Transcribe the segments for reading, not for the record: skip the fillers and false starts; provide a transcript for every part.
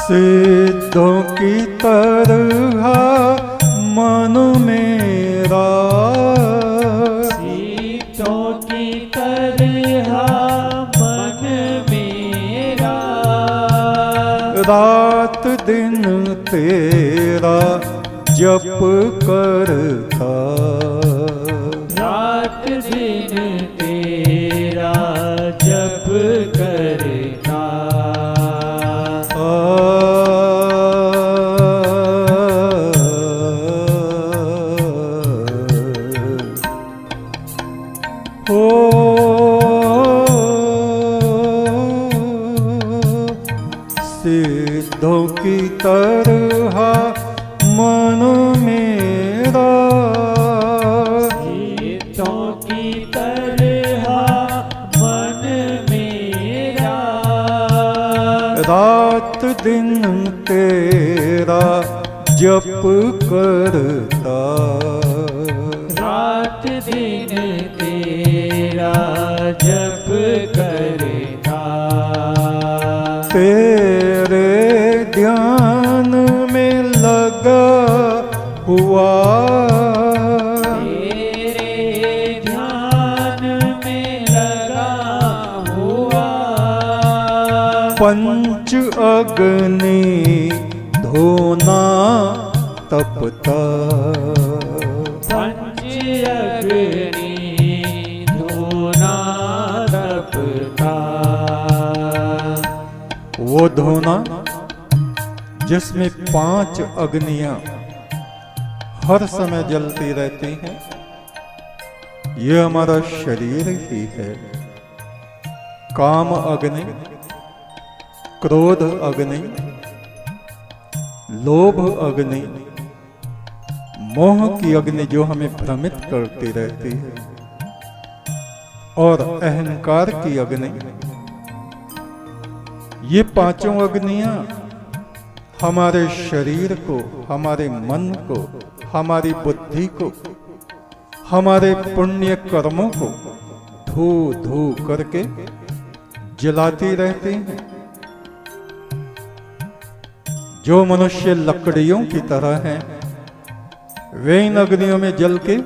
सिद्धों की तरह मन मेरा, सिद्धों की तरह मन मेरा, रात दिन तेरा जप करता, रात दिन तेरा जप करता। सिद्धों की तरह मन मेरा, सिद्धों की तरह मन मेरा, रात दिन तेरा जप करता, रात दिन तेरा जप करता। तेरे ध्यान में लगा हुआ, तेरे ध्यान में लगा हुआ, पंच अग्नि धोना तपता, पंच अग्नि धोना तपता। वो धोना जिसमें 5 अग्नियां हर समय जलती रहती हैं, ये हमारा शरीर ही है। काम अग्नि, क्रोध अग्नि, लोभ अग्नि, मोह की अग्नि जो हमें भ्रमित करती रहती है, और अहंकार की अग्नि। ये 5 अग्नियां हमारे शरीर को, हमारे मन को, हमारी बुद्धि को, हमारे पुण्य कर्मों को धू धू करके जलाती रहती हैं। जो मनुष्य लकड़ियों की तरह हैं, वे इन अग्नियों में जल के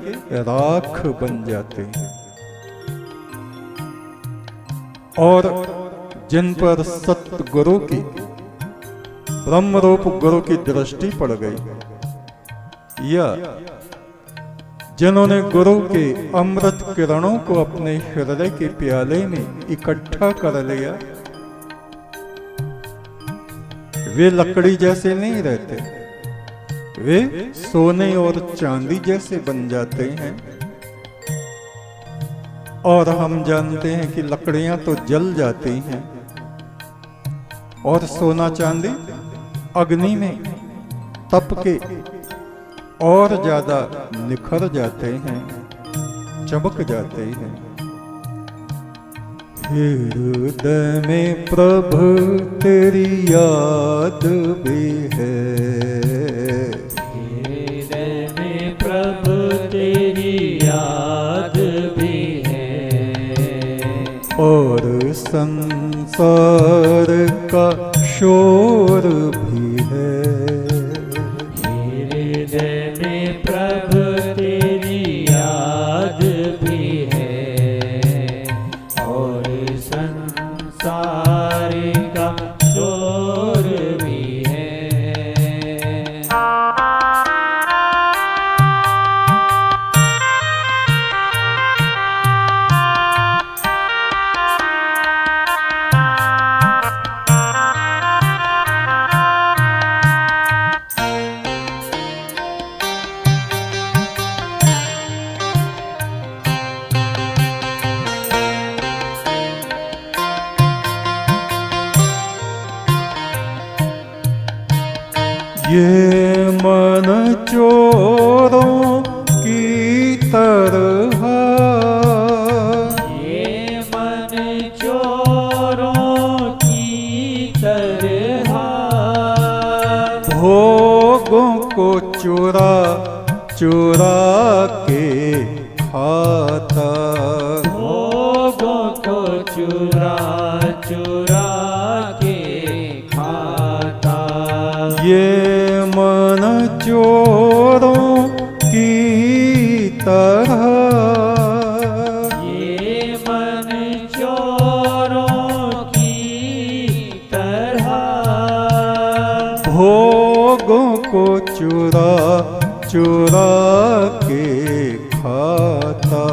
राख बन जाते हैं। और जिन पर सतगुरु की, ब्रह्म रूप गुरु की दृष्टि पड़ गई, या जिन्होंने गुरु के अमृत किरणों को अपने हृदय के प्याले में इकट्ठा कर लिया, वे लकड़ी जैसे नहीं रहते, वे सोने और चांदी जैसे बन जाते हैं। और हम जानते हैं कि लकड़ियां तो जल जाती हैं और सोना चांदी अग्नि में तप के और ज्यादा निखर जाते हैं, चमक जाते हैं। हृदय में प्रभु तेरी याद भी है, हृदय में प्रभु तेरी याद भी है, और संसार का शोर भी है। हृदय में प्रभु तेरी याद भी है, और संसार का शोर भी है। ये मन चोरों की तरह, ये मन चोरों की तरह, भोगों को चुरा चुरा के खाता, भोगों को चुरा चुरा के खाता। ये मन चोरों की तरह, ये मन चोरों की तरह, भोगों को चुरा चुरा के खाता,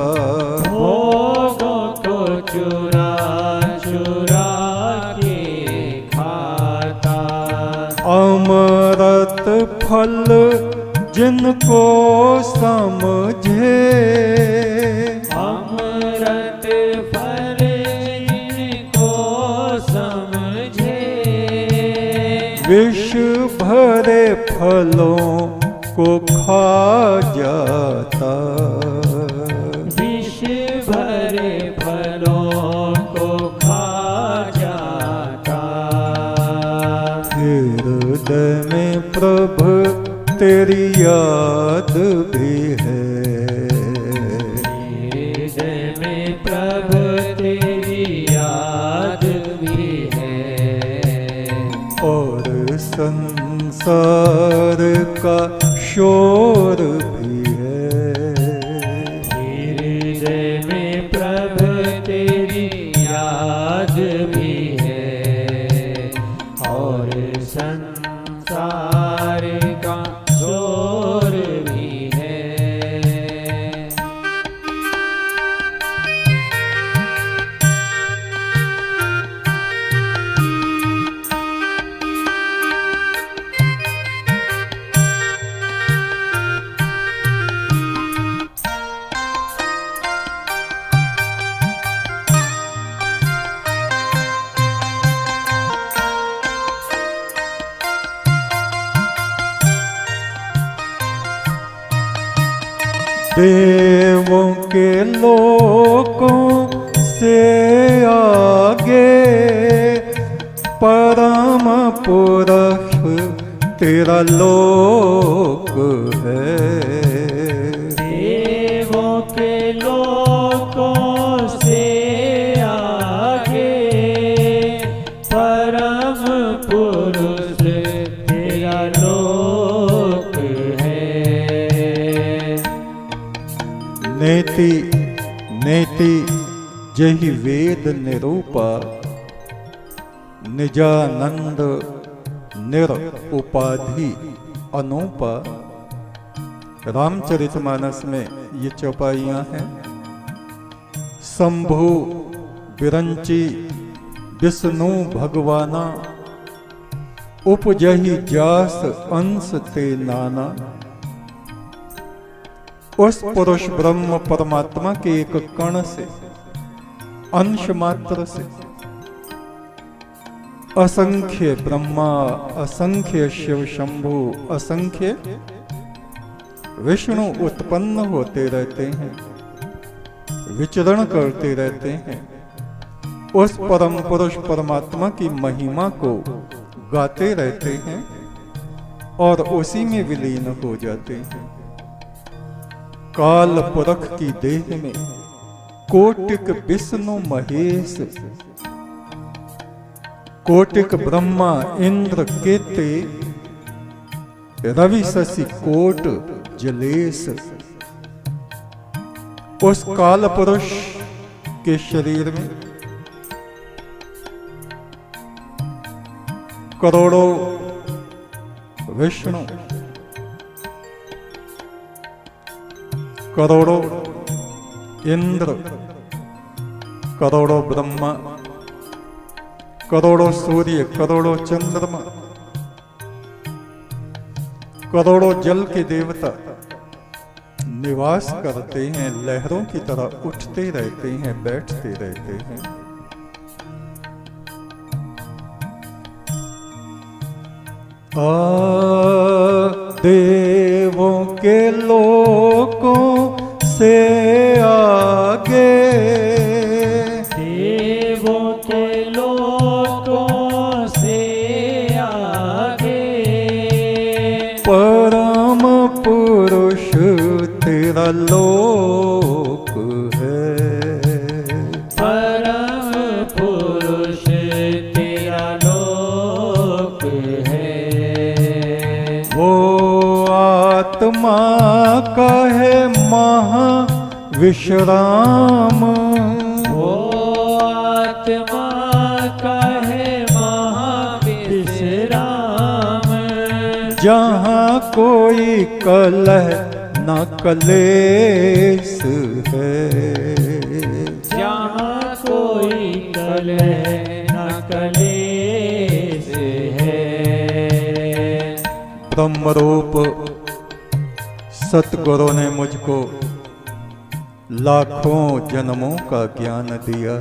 भोगों को चुरा चुरा के खाता। अमृत फल जिनको समझे, अमृत फल जिनको समझे, विष भरे फलों को खा जाता, विष भरे फलों को खा जाता। हृदय में प्रभु तेरी याद भी है, हृदय में प्रभु तेरी याद भी है, और संसार का शोर भी है। हृदय में प्रभु तेरी याद भी है, और संसार का शोर भी है। देवों के लोकों से आगे परम पुरुष तेरा लोक है। देवों के लोकों से आगे परम पुरुष तेरा लोक है। नेति नेति जहि वेद निरूपा, निजानंद निर उपाधि अनूपा। रामचरितमानस में ये चौपाइयाँ हैं। शंभु बिरंची विष्णु भगवाना, उपजहि जास अंश ते नाना। उस पुरुष ब्रह्म परमात्मा के एक कण से, अंश मात्र से असंख्य ब्रह्मा, असंख्य शिव शंभु, असंख्य विष्णु उत्पन्न होते रहते हैं, विचरण करते रहते हैं। उस परम पुरुष परमात्मा की महिमा को गाते रहते हैं और उसी में विलीन हो जाते हैं। काल पुरख की देह में कोटिक विष्णु महेश, कोटिक ब्रह्मा इंद्र केते, रवि शशि कोट जलेश। उस काल पुरुष के शरीर में करोड़ों विष्णु, करोड़ों इंद्र, करोड़ों ब्रह्मा, करोड़ों सूर्य, करोड़ों चंद्रमा, करोड़ों जल के देवता निवास करते हैं। लहरों की तरह उठते रहते हैं, बैठते रहते हैं। देवों के लोकों से आगे, देवों के लोकों से आगे परम पुरुष तेरा लोक है। परम पुरुष तेरा लोक है। का है महाविश्राम, वो आत्मा का है महाविश्राम। जहाँ कोई कलह न कलेश है, जहाँ कोई कलह न कलेश है। ब्रह्मरूप सतगुरु ने मुझको लाखों जन्मों का ज्ञान दिया।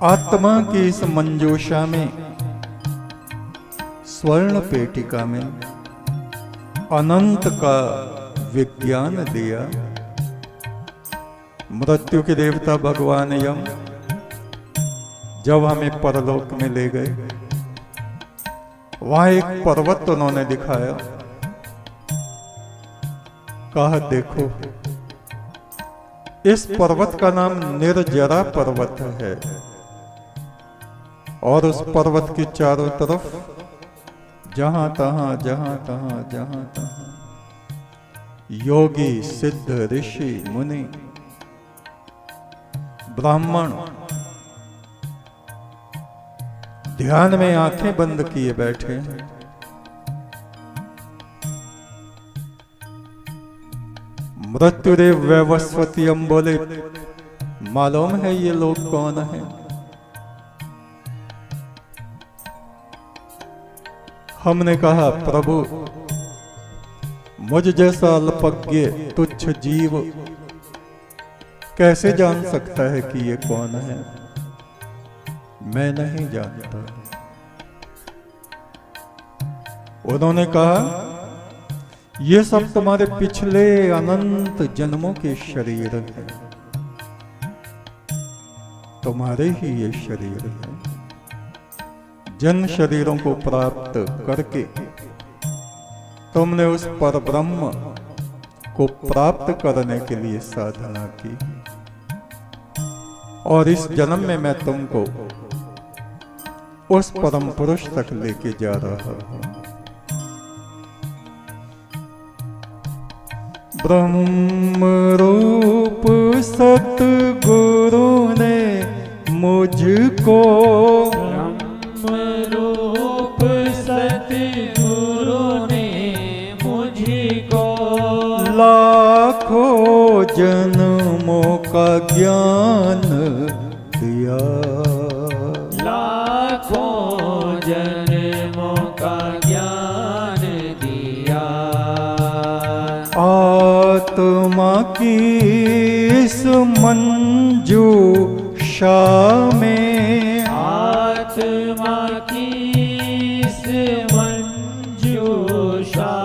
आत्मा की इस मंजूषा में, स्वर्ण पेटिका में अनंत का विज्ञान दिया। मृत्यु के देवता भगवान यम जब हमें परलोक में ले गए, वहां एक पर्वत उन्होंने दिखाया। कहा देखो, इस पर्वत का नाम निर्जरा पर्वत है, और उस पर्वत के चारों तरफ जहां तहां योगी, सिद्ध, ऋषि, मुनि, ब्राह्मण ध्यान में आंखें बंद किए बैठे हैं। मृत्युदेव वैवस्वतियम बोले, मालूम है ये लोग कौन हैं? हमने कहा, प्रभु मुझ जैसा अल्पज्ञ तुच्छ जीव कैसे जान सकता है कि ये कौन है? मैं नहीं जानता। उन्होंने कहा, ये सब तुम्हारे पिछले अनंत जन्मों के शरीर हैं, तुम्हारे ही ये शरीर हैं। जन शरीरों को प्राप्त करके तुमने उस परब्रह्म को प्राप्त करने के लिए साधना की, और इस जन्म में मैं तुमको उस परम पुरुष तक लेके जा रहा हूं। ब्रह्म रूप सतगुरु ने मुझको, ब्रह्म रूप सतगुरु ने मुझको लाखों जन्मों का ज्ञान दिया, लाखों जन्मों का ज्ञान दिया। आत्मा की इस मंजूषा में, आत्मा की इस मंजूषा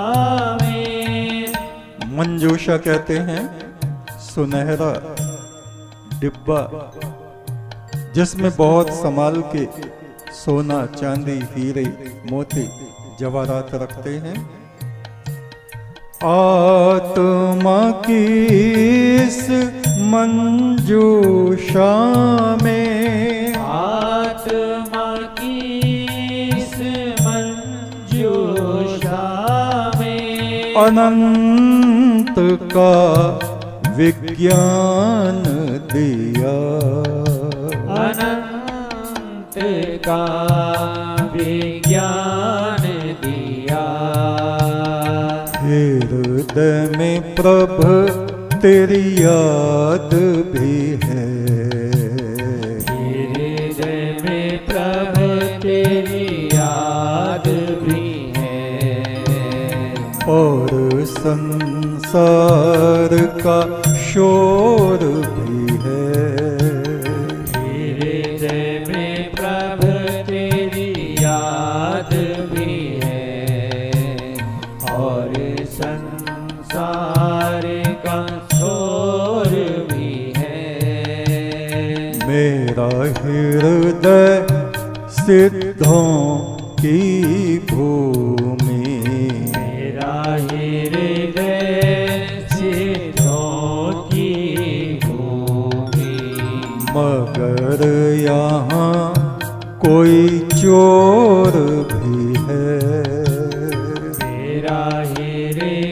में, मंजूषा कहते हैं सुनहरा डिब्बा जिसमें बहुत संभाल के सोना, चांदी, हीरे, मोती, जवाहरात रखते हैं। आत्मा की इस मंजूषा में, आत्मा की इस मंजूषा में अनंत का विज्ञान दिया, अनंत का विज्ञान दिया। हृदय में प्रभु तेरी याद भी है, हृदय में प्रभु तेरी याद भी है, और संसार का शोर भी है। हृदय में प्रभु तेरी याद भी है, और संसार का शोर भी है। मेरा हृदय सिद्धों की भूमि, मेरा हृदय सिद्धों की भूमि, मगर यहाँ कोई चोर भी है। मेरा हृदय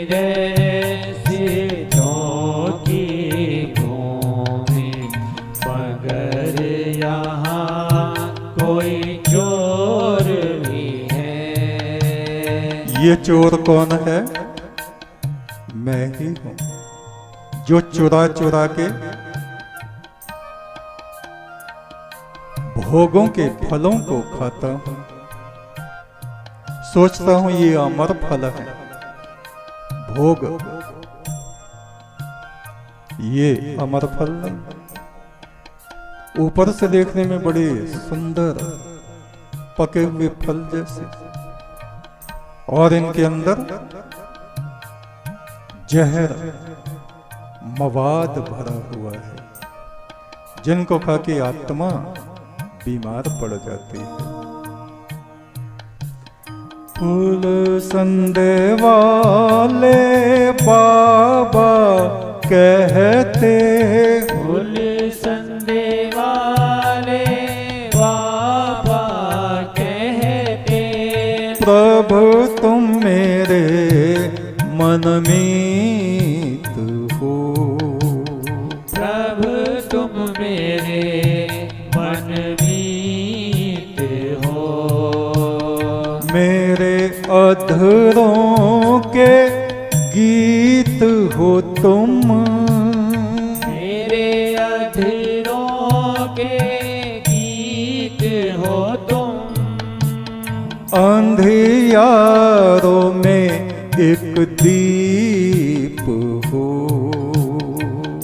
ये चोर कौन है? मैं ही हूं, जो चुरा चुरा के भोगों के फलों को खाता हूं। सोचता हूं ये अमर फल है, भोग ये अमर फल नहीं। ऊपर से देखने में बड़े सुंदर पके हुए फल जैसे, और इनके अंदर जहर मवाद भरा हुआ है, जिनको खा के आत्मा बीमार पड़ जाती है। फूल संदे वाले बाबा कहते, फूल संदे वाले बाबा कहते, प्रभु तुम मेरे मनमीत हो, प्रभु तुम मेरे मनमीत हो, मेरे अधरों के गीत हो तुम, मेरे अधरों के गीत हो तुम, अंधियारों में एक दीप हो,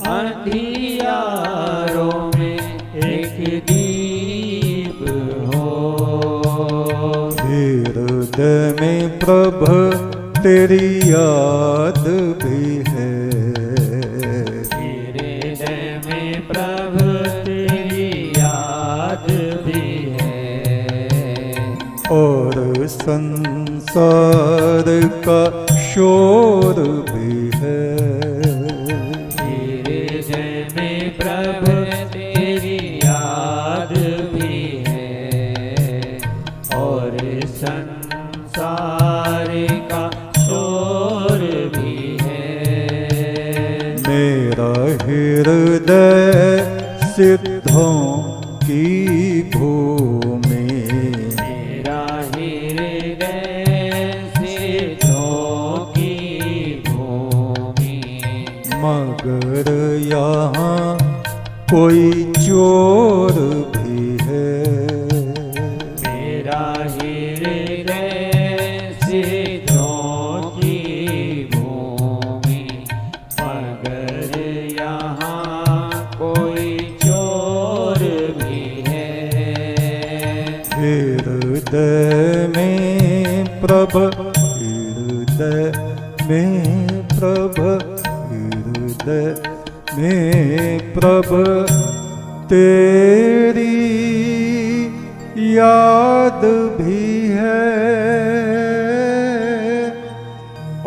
अंधियारों में एक दीप हो, हृदय में प्रभु तेरी याद भी है, हृदय में प्रभु तेरी याद भी है, और संसार का शोर भी है, हृदय में प्रभु तेरी याद भी है, और संसार का शोर भी है। मेरा हृदय सिद्धों की भूमि, मेरा हृदय सिद्धों की भूमि, मगर यहाँ कोई चोर भी है, मेरा हृदय सिद्धों की भूमि, मगर यहाँ कोई चोर भी है। हृदय में प्रभु, हृदय में प्रभु, हृदय में प्रभु तेरी याद भी है,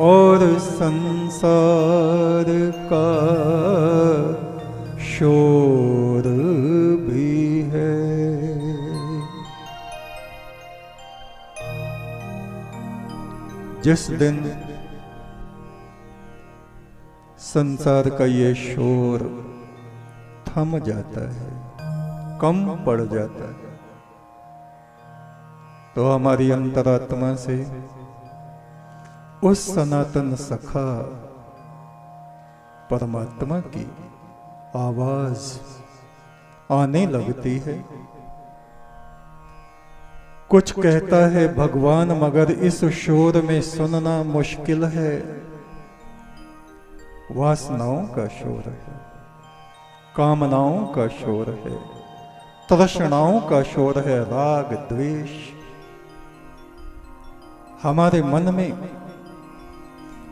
और संसार का शोर भी है। जिस दिन संसार का ये शोर थम जाता है, कम पड़ जाता है, तो हमारी अंतरात्मा से उस सनातन सखा परमात्मा की आवाज आने लगती है। कुछ कहता है भगवान, मगर इस शोर में सुनना मुश्किल है। वासनाओं का शोर है, कामनाओं का शोर है, तृष्णाओं का शोर है, राग द्वेष हमारे मन में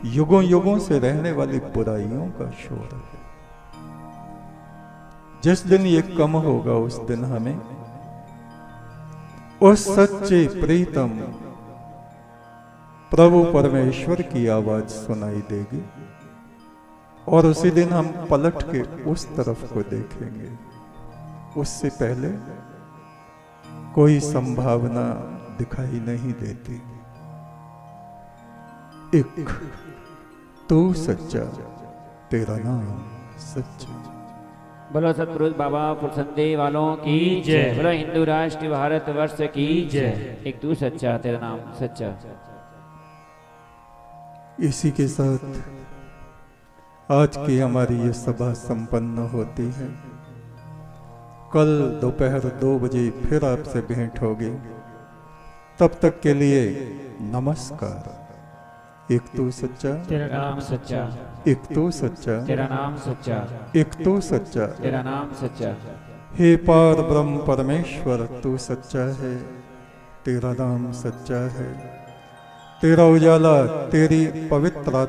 युगों युगों से रहने वाली बुराइयों का शोर है। जिस दिन ये कम होगा उस दिन हमें उस सच्चे प्रीतम प्रभु परमेश्वर की आवाज सुनाई देगी, और उसी दिन हम पलट के उस तरफ को देखेंगे। उससे पहले कोई संभावना दिखाई नहीं देती। एक तू सच्चा, तेरा नाम सच्चा। बोलो सतपुरुष बाबा फुरसंदे वालों की जय। बोलो हिंदू राष्ट्र भारत वर्ष की जय। एक तू सच्चा, तेरा नाम सच्चा। इसी के साथ आज की हमारी ये सभा संपन्न होती है। कल दोपहर 2 बजे फिर आपसे भेंट होगी। तब तक के लिए नमस्कार। एक तू सच्चा, तेरा नाम सच्चा, एक तू सच्चा, तेरा नाम सच्चा, एक तू सच्चा। तेरा नाम सच्चा। हे पार ब्रह्म परमेश्वर, तू सच्चा है, तेरा नाम सच्चा है, तेरा उजाला, तेरी पवित्र